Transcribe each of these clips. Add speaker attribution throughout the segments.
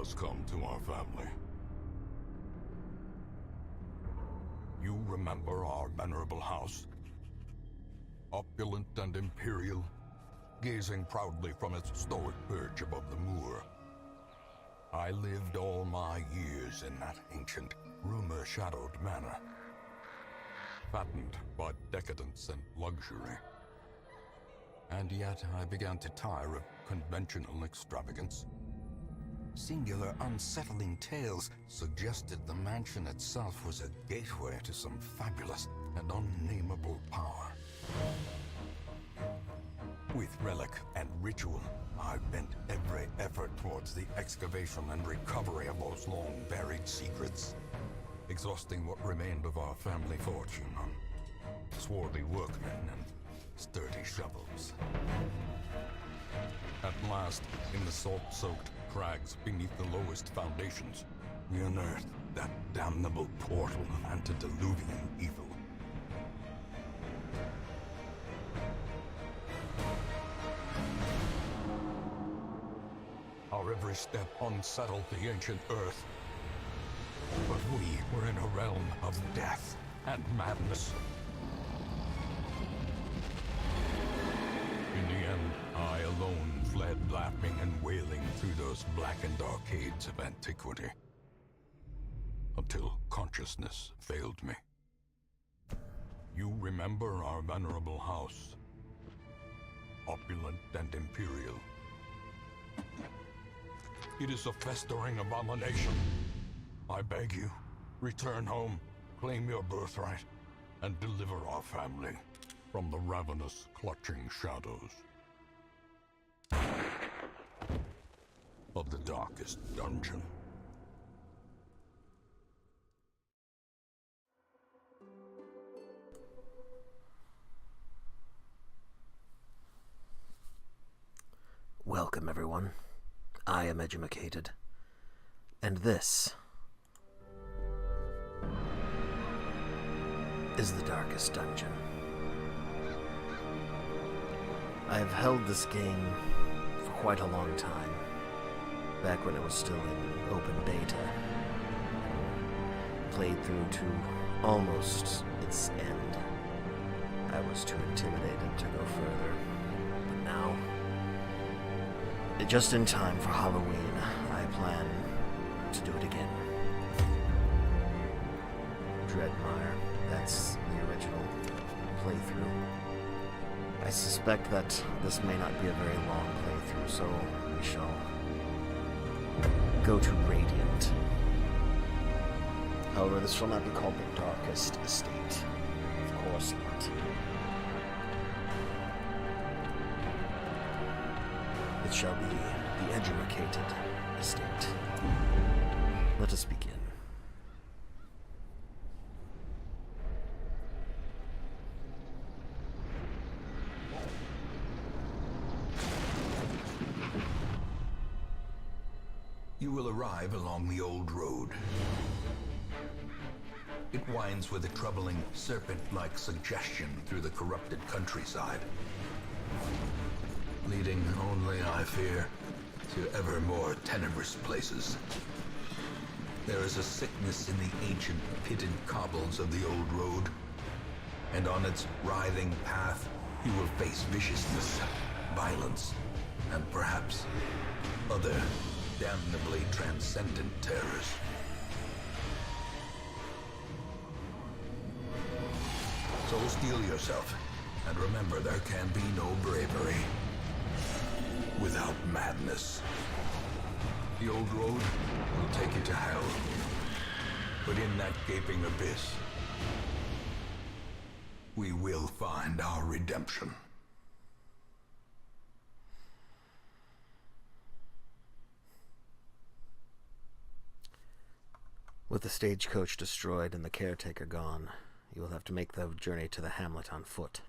Speaker 1: has come to our family. You remember our venerable house? Opulent and imperial, gazing proudly from its stoic perch above the moor. I lived all my years in that ancient, rumor-shadowed manor, fattened by decadence and luxury. And yet I began to tire of conventional extravagance. Singular, unsettling tales suggested the mansion itself was a gateway to some fabulous and unnameable power. With relic and ritual, I bent every effort towards the excavation and recovery of those long-buried secrets, exhausting what remained of our family fortune on swarthy workmen and sturdy shovels. At last, in the salt-soaked crags beneath the lowest foundations, we unearthed that damnable portal of antediluvian evil. Our every step unsettled the ancient earth. But we were in a realm of death and madness. In the end, I alone fled laughing and wailing through those blackened arcades of antiquity, until consciousness failed me. You remember our venerable house, opulent and imperial. It is a festering abomination. I beg you, return home, claim your birthright, and deliver our family from the ravenous, clutching shadows of the darkest dungeon.
Speaker 2: Welcome, everyone. I am Edumacated, and this is the darkest dungeon. I have held this game for quite a long time, back when it was still in open beta. Played through to almost its end. I was too intimidated to go further, but now, just in time for Halloween, I plan to do it again. Dreadmire, that's the original playthrough. I suspect that this may not be a very long playthrough, so we shall go to Radiant. However, this shall not be called the Darkest Estate. Of course not. It shall be the Edumacated Estate. Let us begin.
Speaker 3: You will arrive along the old road. It winds with a troubling, serpent-like suggestion through the corrupted countryside, leading only, I fear, to ever more tenebrous places. There is a sickness in the ancient pitted cobbles of the old road, and on its writhing path you will face viciousness, violence, and perhaps other damnably transcendent terrors. So steel yourself, and remember there can be no bravery without madness. The old road will take you to hell, but in that gaping abyss, we will find our redemption.
Speaker 2: With the stagecoach destroyed and the caretaker gone, you will have to make the journey to the hamlet on foot.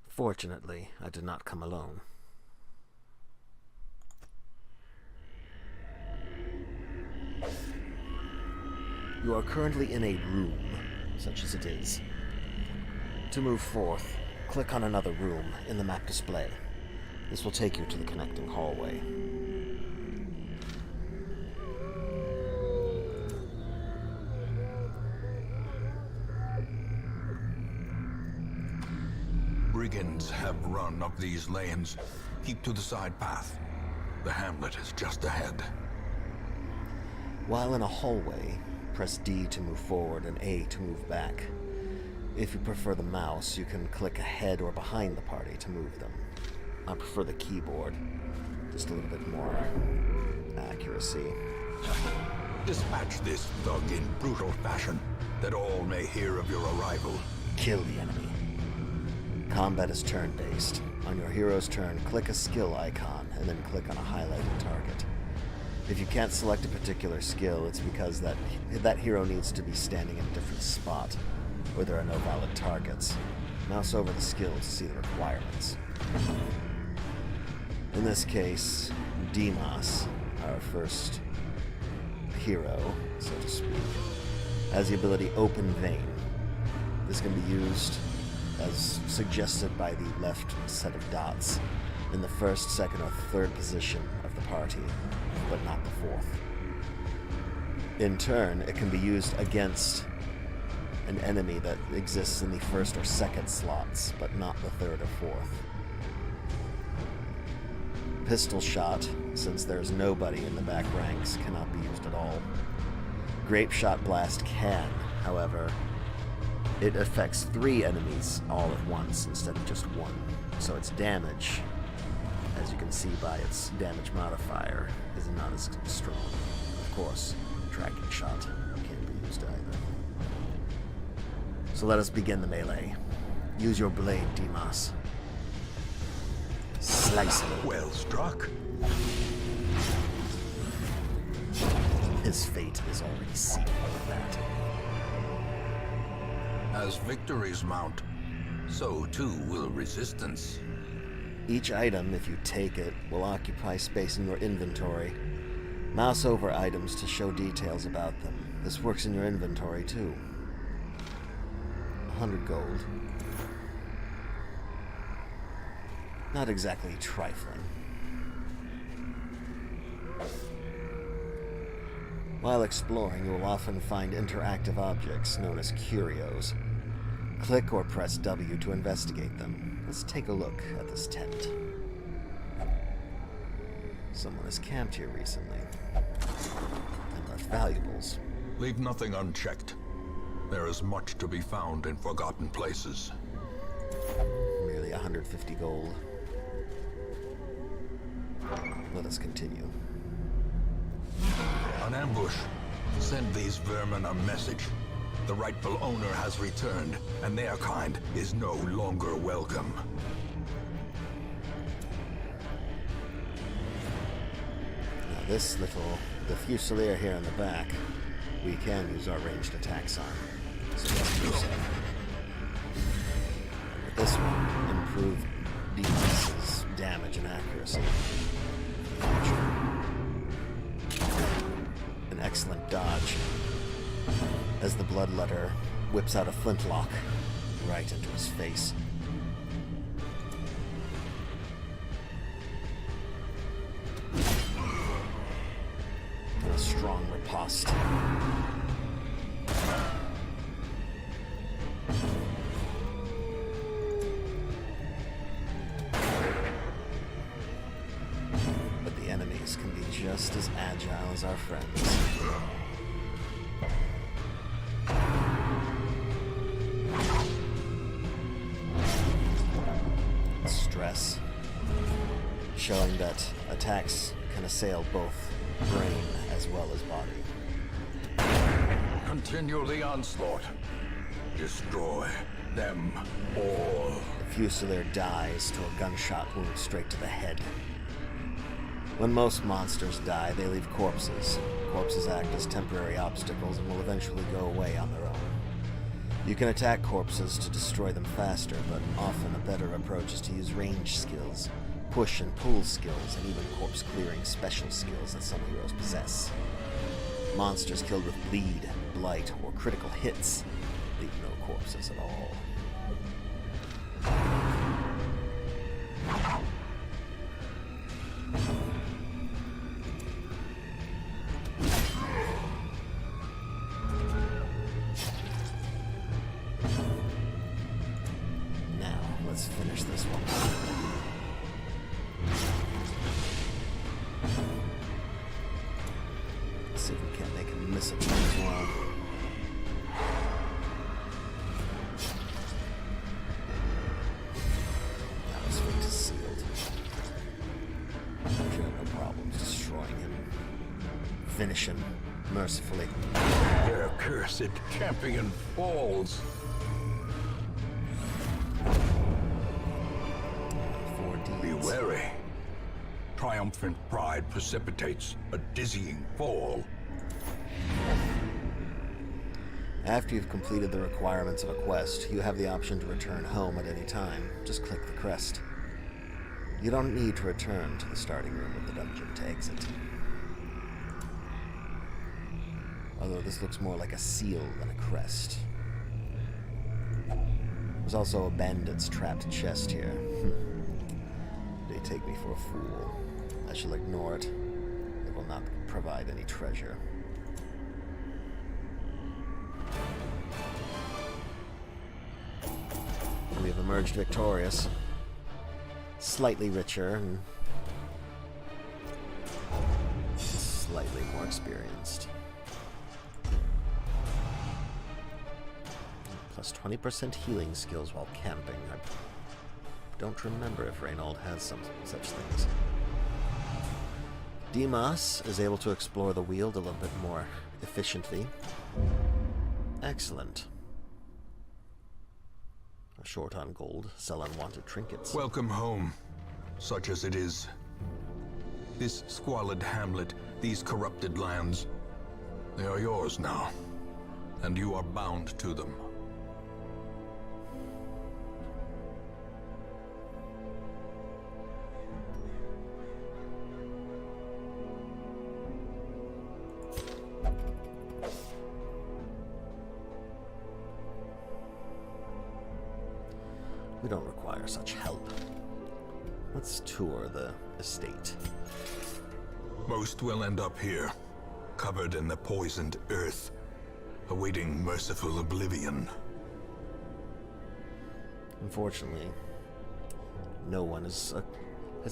Speaker 2: Fortunately, I did not come alone. You are currently in a room, such as it is. To move forth, click on another room in the map display. This will take you to the connecting hallway.
Speaker 1: brigands have run up these lanes. Keep to the side path. The hamlet is just ahead.
Speaker 2: While in a hallway, press D to move forward and A to move back. If you prefer the mouse, you can click ahead or behind the party to move them. I prefer the keyboard. Just a little bit more accuracy.
Speaker 1: Dispatch this thug in brutal fashion, that all may hear of your arrival.
Speaker 2: Kill the enemy. Combat is turn-based. On your hero's turn, click a skill icon, and then click on a highlighted target. If you can't select a particular skill, it's because that hero needs to be standing in a different spot, or there are no valid targets. Mouse over the skill to see the requirements. In this case, Demas, our first hero, so to speak, has the ability Open Vein. This can be used as suggested by the left set of dots in the first, second, or third position of the party, but not the fourth. In turn, it can be used against an enemy that exists in the first or second slots, but not the third or fourth. Pistol shot, since there's nobody in the back ranks, cannot be used at all. Grape shot blast can, however. It affects 3 enemies all at once instead of just 1, so its damage, as you can see by its damage modifier, is not as strong. Of course, tracking shot can't be used either. So let us begin the melee. Use your blade, Demas. Slice him.
Speaker 1: Well struck.
Speaker 2: His fate is already sealed with that.
Speaker 1: As victories mount, so too will resistance.
Speaker 2: Each item, if you take it, will occupy space in your inventory. Mouse over items to show details about them. This works in your inventory too. 100 gold. Not exactly trifling. While exploring, you will often find interactive objects known as curios. Click or press W to investigate them. Let's take a look at this tent. Someone has camped here recently and left valuables.
Speaker 1: Leave nothing unchecked. There is much to be found in forgotten places.
Speaker 2: Merely 150 gold. Let us continue.
Speaker 1: An ambush. Send these vermin a message. The rightful owner has returned, and their kind is no longer welcome.
Speaker 2: Now the Fusilier here in the back, we can use our ranged attacks on. So let's use it. With this one, improve Demas's damage and accuracy. An excellent dodge as the bloodletter whips out a flintlock right into his face. And a strong riposte. But the enemies can be just as agile as our friends. Stress, showing that attacks can assail both brain as well as body.
Speaker 1: Continue the onslaught. Destroy them all.
Speaker 2: The Fusilier dies to a gunshot wound straight to the head. When most monsters die, they leave corpses. Corpses act as temporary obstacles and will eventually go away on their own. You can attack corpses to destroy them faster, but often a better approach is to use range skills, push and pull skills, and even corpse clearing special skills that some heroes possess. Monsters killed with bleed, blight, or critical hits leave no corpses at all. Let's finish this one. Let's see if we can't make him miss a turn as well. Now his fate is sealed. Sure, no problems destroying him. Finish him mercifully.
Speaker 3: Their cursed champion falls.
Speaker 2: 4 deeds.
Speaker 1: Be wary. Triumphant pride precipitates a dizzying fall.
Speaker 2: After you've completed the requirements of a quest, you have the option to return home at any time. Just click the crest. You don't need to return to the starting room of the dungeon to exit. Although this looks more like a seal than a crest. There's also a bandit's trapped chest here. They take me for a fool. I shall ignore it. It will not provide any treasure. We have emerged victorious. Slightly richer and slightly more experienced. Plus 20% healing skills while camping. I don't remember if Reynold has some such things. Demas is able to explore the Weald a little bit more efficiently. Excellent. Short on gold, sell unwanted trinkets.
Speaker 1: Welcome home, such as it is. This squalid hamlet, these corrupted lands, they are yours now, and you are bound to them.
Speaker 2: We don't require such help. Let's tour the estate.
Speaker 1: Most will end up here, covered in the poisoned earth, awaiting merciful oblivion.
Speaker 2: Unfortunately, no one has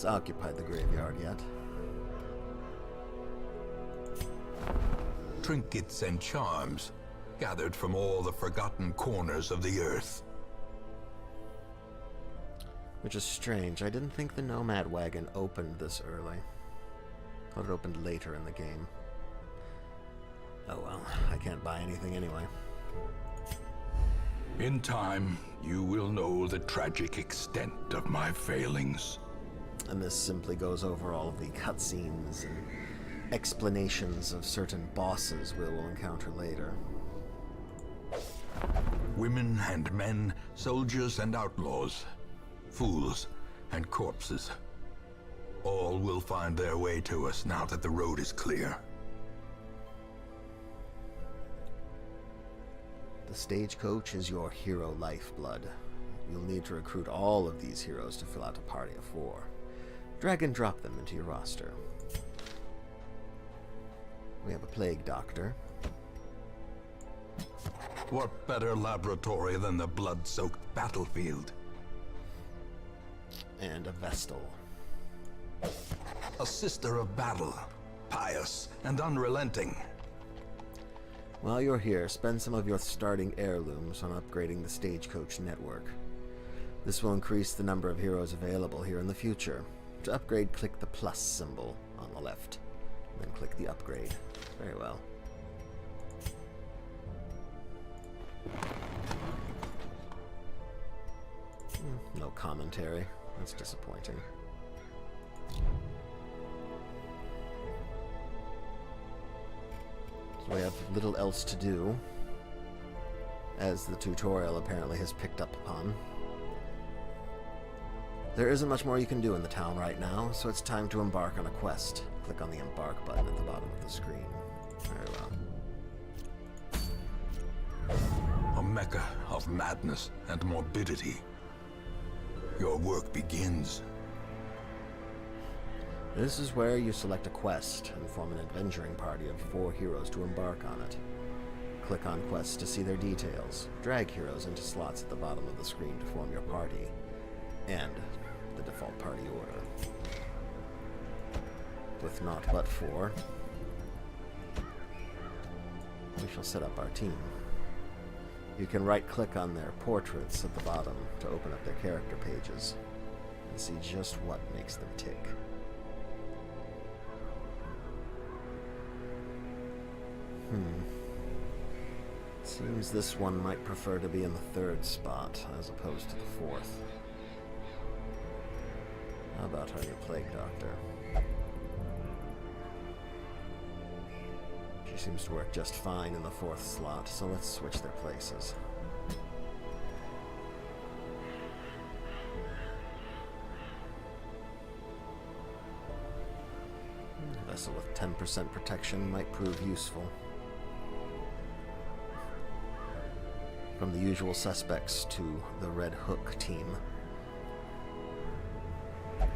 Speaker 2: occupied the graveyard yet.
Speaker 1: Trinkets and charms, gathered from all the forgotten corners of the earth.
Speaker 2: Which is strange. I didn't think the Nomad Wagon opened this early. Thought it opened later in the game. Oh well, I can't buy anything anyway.
Speaker 1: In time, you will know the tragic extent of my failings.
Speaker 2: And this simply goes over all of the cutscenes and explanations of certain bosses we will encounter later.
Speaker 1: Women and men, soldiers and outlaws, fools and corpses. All will find their way to us now that the road is clear.
Speaker 2: The stagecoach is your hero lifeblood. You'll need to recruit all of these heroes to fill out a party of 4. Drag and drop them into your roster. We have a plague doctor.
Speaker 1: What better laboratory than the blood-soaked battlefield?
Speaker 2: And a Vestal.
Speaker 1: A sister of battle, pious and unrelenting.
Speaker 2: While you're here, spend some of your starting heirlooms on upgrading the stagecoach network. This will increase the number of heroes available here in the future. To upgrade, click the plus symbol on the left, then click the upgrade. Very well. No commentary. That's disappointing. So we have little else to do, as the tutorial apparently has picked up upon. There isn't much more you can do in the town right now, so it's time to embark on a quest. Click on the embark button at the bottom of the screen. Very well.
Speaker 1: A mecca of madness and morbidity. Your work begins.
Speaker 2: This is where you select a quest and form an adventuring party of 4 heroes to embark on it. Click on quests to see their details. Drag heroes into slots at the bottom of the screen to form your party. and the default party order. With naught but 4, we shall set up our team. You can right-click on their portraits at the bottom to open up their character pages and see just what makes them tick. Seems this one might prefer to be in the 3rd spot as opposed to the 4th. How about our new plague doctor? She seems to work just fine in the 4th slot, so let's switch their places. A vessel with 10% protection might prove useful. From the usual suspects to the Red Hook team, I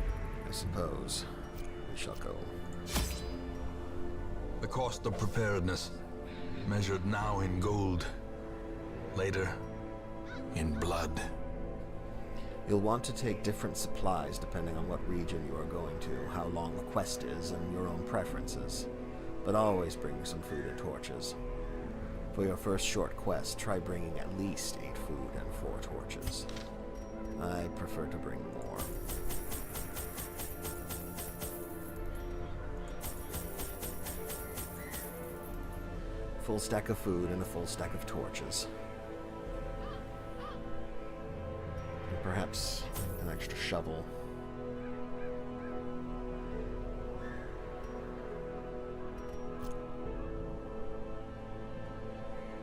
Speaker 2: suppose we shall go.
Speaker 3: The cost of preparedness, measured now in gold, later in blood.
Speaker 2: You'll want to take different supplies depending on what region you are going to, how long the quest is, and your own preferences. But always bring some food and torches. For your first short quest, try bringing at least 8 food and 4 torches. I prefer to bring more. Full stack of food and a full stack of torches. And perhaps an extra shovel.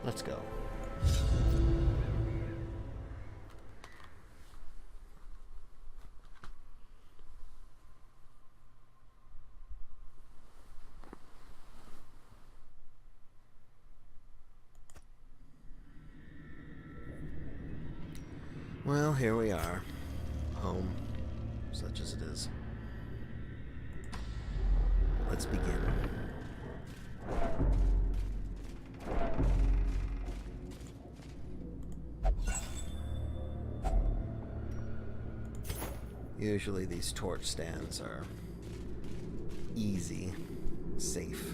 Speaker 2: Let's go. Well, here we are. Home, such as it is. Let's begin. Usually these torch stands are easy, safe.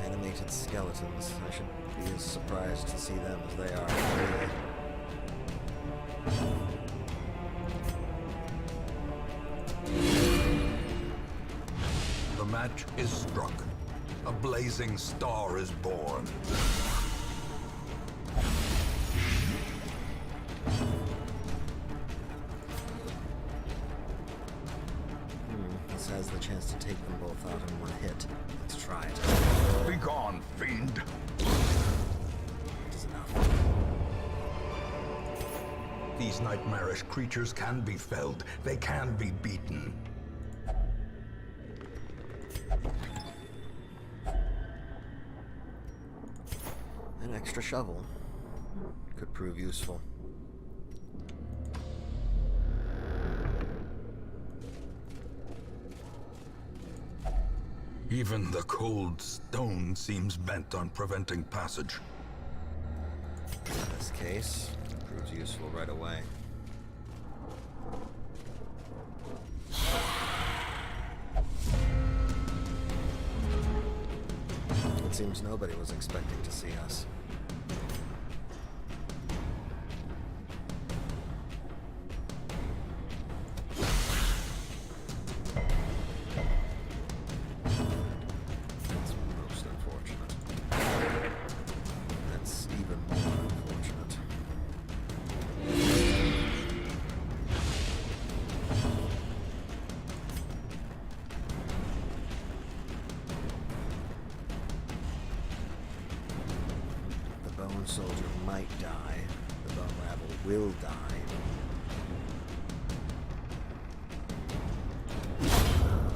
Speaker 2: Animated skeletons. I should be as surprised to see them as they are.
Speaker 1: The match is struck. A blazing star is born.
Speaker 2: This has the chance to take them both out in one hit. Let's try it.
Speaker 1: Begone, fiend!
Speaker 2: It is enough.
Speaker 1: These nightmarish creatures can be felled. They can be beaten.
Speaker 2: An extra shovel could prove useful.
Speaker 1: Even the cold stone seems bent on preventing passage.
Speaker 2: In this case, it proves useful right away. It seems nobody was expecting to see us. That's most unfortunate. That's even more unfortunate. The bone soldier might die. The bone rabble will die.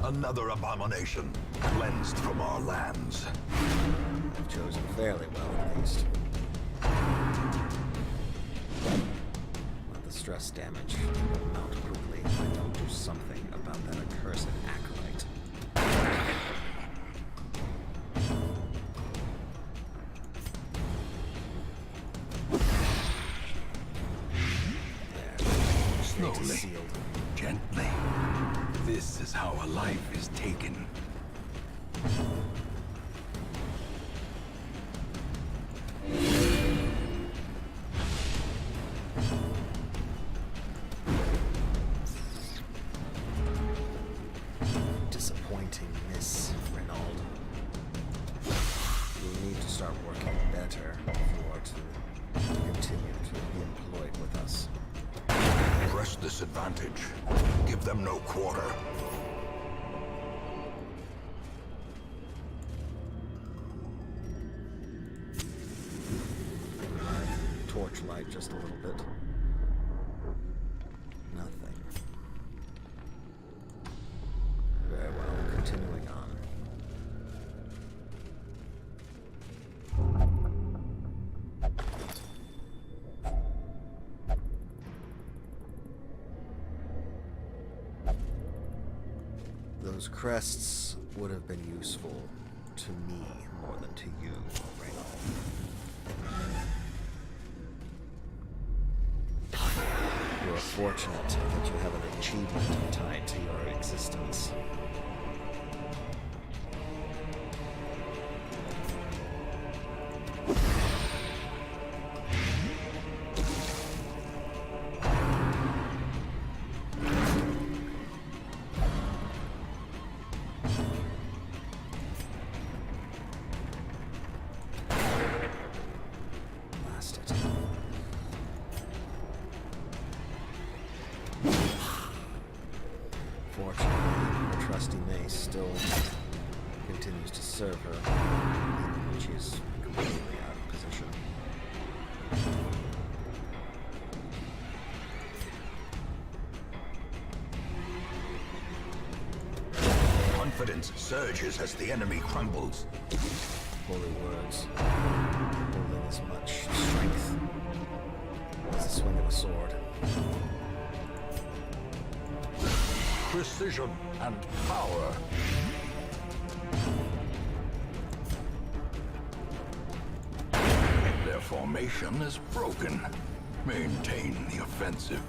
Speaker 1: Another abomination cleansed from our lands.
Speaker 2: I've chosen fairly well, at least. But the stress damage will mount quickly if I don't do something about that accursed acolyte.
Speaker 3: is how a life is taken.
Speaker 2: Disappointing, Miss Reynald. You need to start working better if you are to continue to be employed with us.
Speaker 1: Press this advantage. Give them no quarter.
Speaker 2: Torchlight just a little bit. Nothing. Very well, continuing on. Those crests would have been useful to me more than to you, Reynald. You are fortunate that you have an achievement tied to your existence. Blast it. Fortunately, her trusty mace still continues to serve her, even when she is completely out of position.
Speaker 1: Confidence surges as the enemy crumbles.
Speaker 2: Holy words, holding as much strength as the swing of a sword.
Speaker 1: Precision and power. Their formation is broken. Maintain the offensive.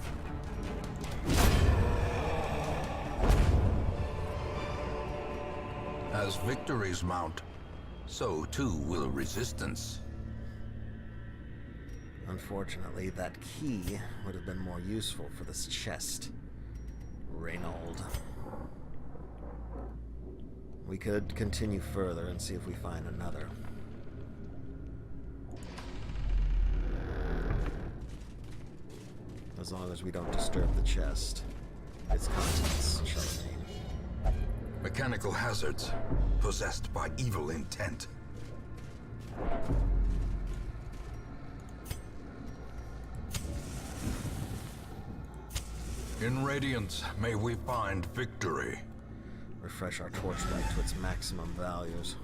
Speaker 1: As victories mount, so too will resistance.
Speaker 2: Unfortunately, that key would have been more useful for this chest. Reynald. We could continue further and see if we find another. As long as we don't disturb the chest, its contents shall remain.
Speaker 1: Mechanical hazards, possessed by evil intent. In Radiance, may we find victory.
Speaker 2: Refresh our torchlight to its maximum values.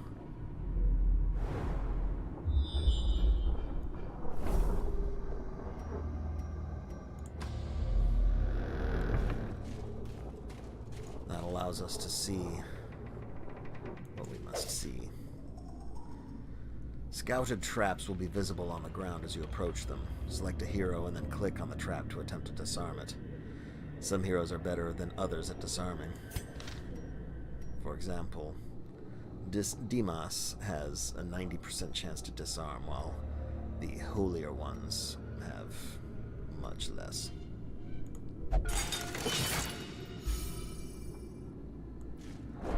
Speaker 2: That allows us to see what we must see. Scouted traps will be visible on the ground as you approach them. Select a hero and then click on the trap to attempt to disarm it. Some heroes are better than others at disarming. For example, Demas has a 90% chance to disarm, while the holier ones have much less.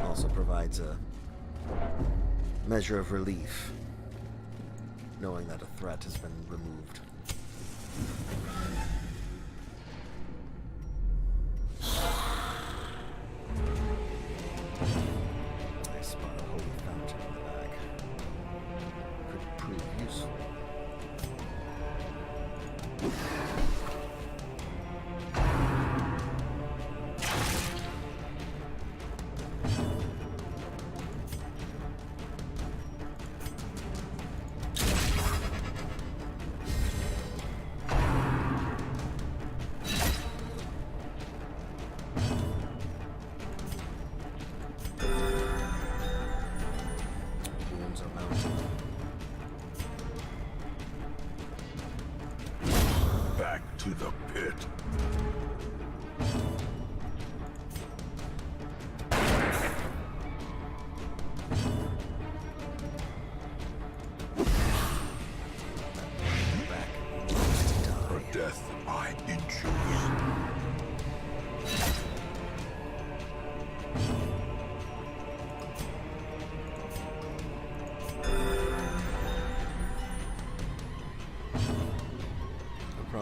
Speaker 2: Also provides a measure of relief, knowing that a threat has been removed. I spot a holy fountain in the back. Could prove useful. Wounds are mounted.
Speaker 1: Back to the pit.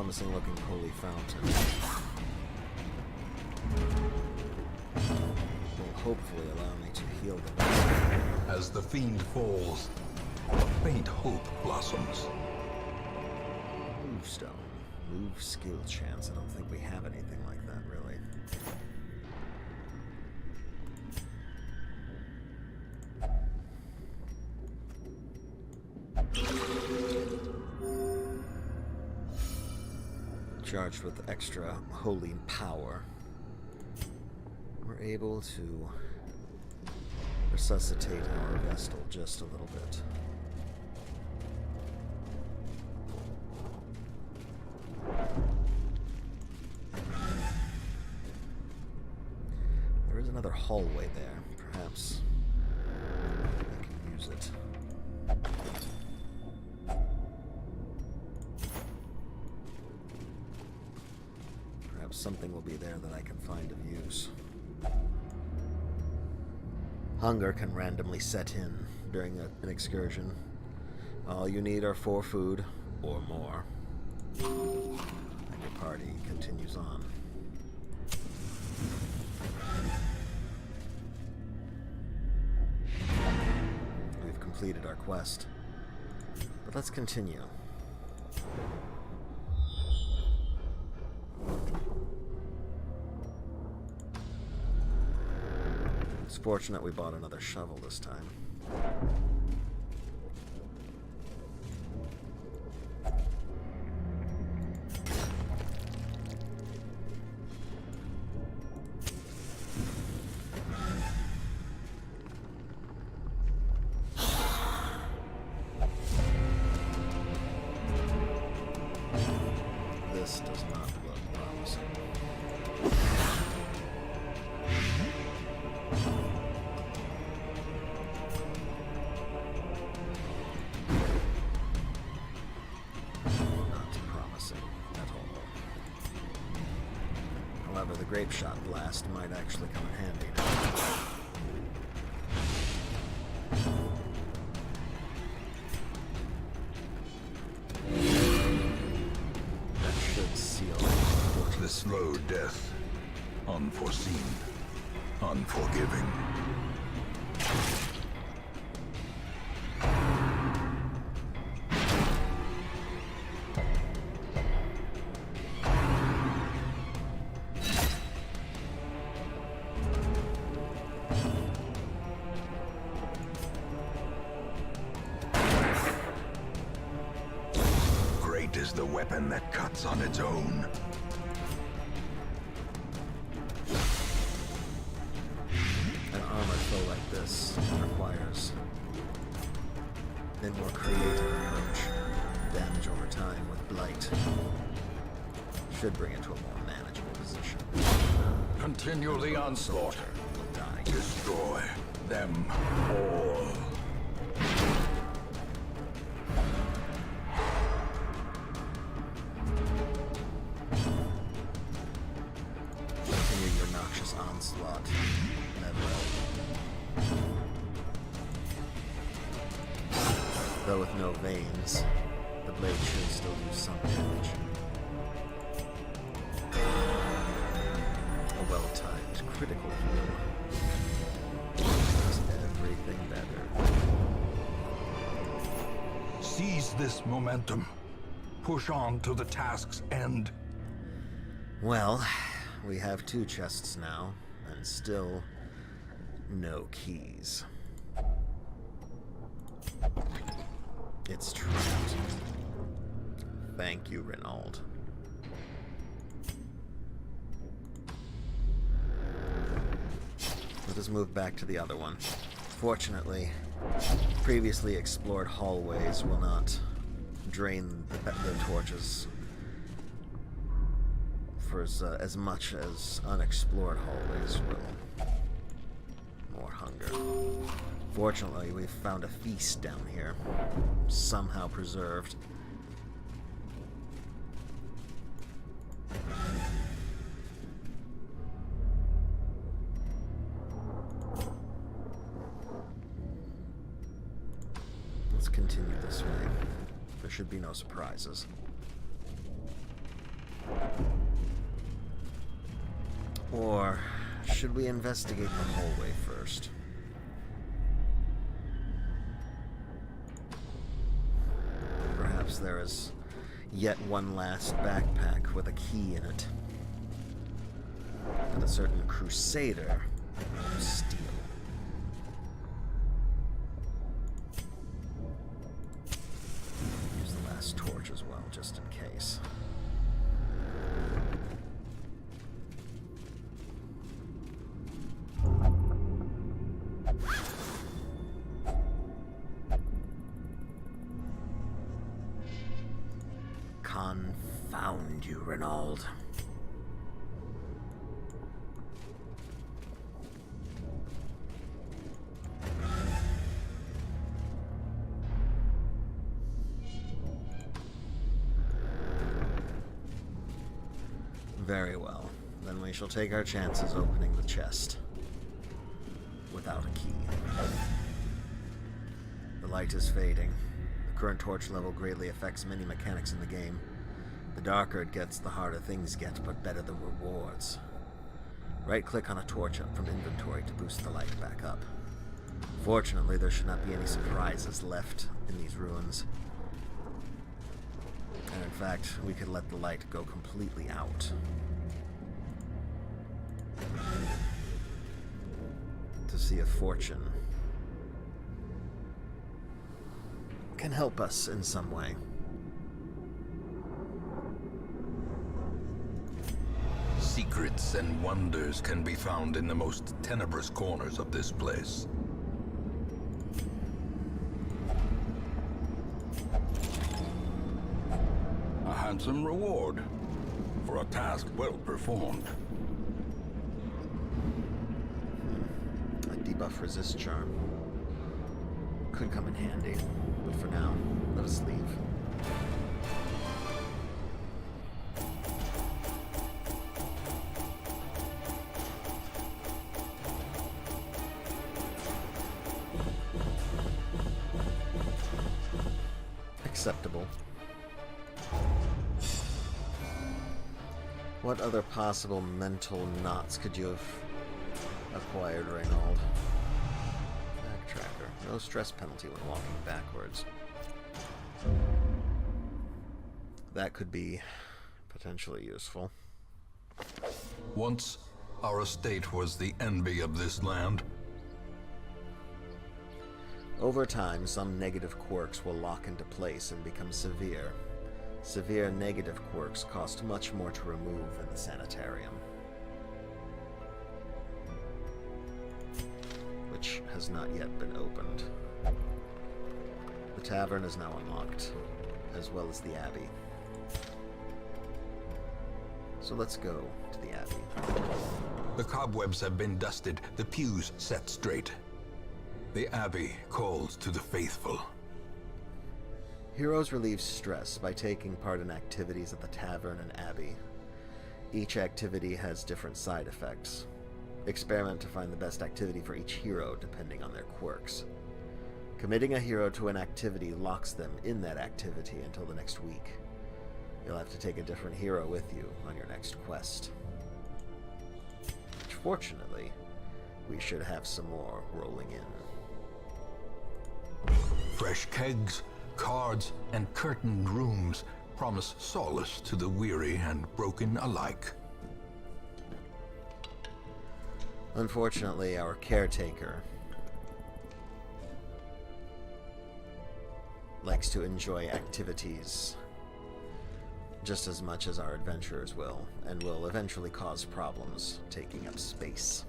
Speaker 2: promising looking holy fountain will hopefully allow me to heal the body.
Speaker 3: As the fiend falls, a faint hope blossoms.
Speaker 2: Move stone. Move skill chance. I don't think we have anything like that, really. Charged with extra holy power, we're able to resuscitate our Vestal just a little bit. There is another hallway there. Perhaps I can use it. Something will be there that I can find of use. Hunger can randomly set in during an excursion. All you need are 4 food or more. And your party continues on. We've completed our quest. But let's continue. It's fortunate we bought another shovel this time. This does not look promising. However, the grape shot blast might actually come in handy now. That should seal
Speaker 3: The slow death. Unforeseen. Unforgiving. Is the weapon that cuts on its own.
Speaker 2: An armored foe like this requires a more creative approach. Damage over time with blight should bring it to a more manageable position.
Speaker 1: Continue the onslaught.
Speaker 2: Will die.
Speaker 3: Destroy them all.
Speaker 2: Onslaught. Never ending. Though with no veins, the blade should still do some damage. A well-timed critical heal makes everything better.
Speaker 1: Seize this momentum. Push on to the task's end.
Speaker 2: Well, we have 2 chests now, and still no keys. It's trapped. Thank you, Renauld. Let us move back to the other one. Fortunately, previously explored hallways will not drain the torches for as much as unexplored hallways will. More hunger. Fortunately, we've found a feast down here, somehow preserved. Let's continue this way. There should be no surprises. Or should we investigate the hallway first? Perhaps there is yet one last backpack with a key in it that a certain crusader will steal. Use the last torch as well, just in case. Confound you, Renaud. Very well. Then we shall take our chances opening the chest without a key. The light is fading. The current torch level greatly affects many mechanics in the game. The darker it gets, the harder things get, but better the rewards. Right-click on a torch up from inventory to boost the light back up. Fortunately, there should not be any surprises left in these ruins. And in fact, we could let the light go completely out. To see if fortune can help us in some way.
Speaker 3: Secrets and wonders can be found in the most tenebrous corners of this place.
Speaker 1: A handsome reward for a task well performed.
Speaker 2: A debuff resist charm. Could come in handy, but for now, let us leave. Acceptable. What other possible mental knots could you have acquired, Renaud? Backtracker. No stress penalty when walking backwards. That could be potentially useful.
Speaker 1: Once, our estate was the envy of this land.
Speaker 2: Over time, some negative quirks will lock into place and become severe. Severe negative quirks cost much more to remove in the sanitarium, which has not yet been opened. The tavern is now unlocked, as well as the abbey. So let's go to the abbey.
Speaker 3: The cobwebs have been dusted, the pews set straight. The abbey calls to the faithful.
Speaker 2: Heroes relieve stress by taking part in activities at the tavern and abbey. Each activity has different side effects. Experiment to find the best activity for each hero depending on their quirks. Committing a hero to an activity locks them in that activity until the next week. You'll have to take a different hero with you on your next quest. Which, fortunately, we should have some more rolling in.
Speaker 3: Fresh kegs, cards, and curtained rooms promise solace to the weary and broken alike.
Speaker 2: Unfortunately, our caretaker likes to enjoy activities just as much as our adventurers will, and will eventually cause problems taking up space.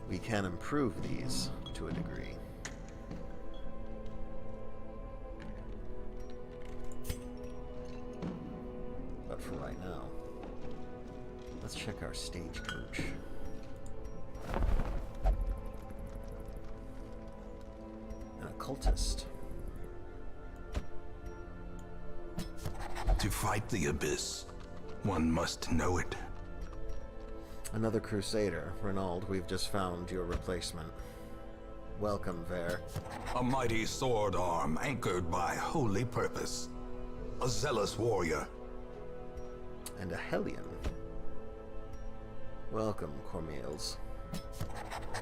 Speaker 2: We can improve these to a degree. But for right now, let's check our stagecoach. An occultist.
Speaker 3: To fight the abyss, one must know it.
Speaker 2: Another crusader. Renaud, we've just found your replacement. Welcome, Ver.
Speaker 3: A mighty sword arm anchored by holy purpose. A zealous warrior.
Speaker 2: and a Hellion. Welcome, Cormeals.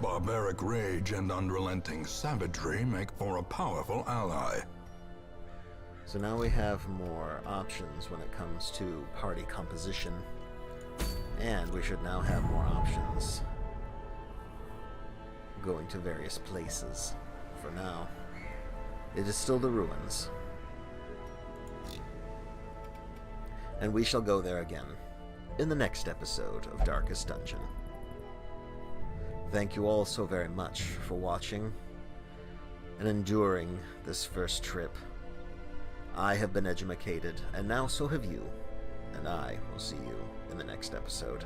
Speaker 1: Barbaric rage and unrelenting savagery make for a powerful ally.
Speaker 2: So now we have more options when it comes to party composition. And we should now have more options going to various places. For now, it is still the ruins. And we shall go there again in the next episode of Darkest Dungeon. Thank you all so very much for watching and enduring this first trip. I have been Edumacated, and now so have you, and I will see you in the next episode.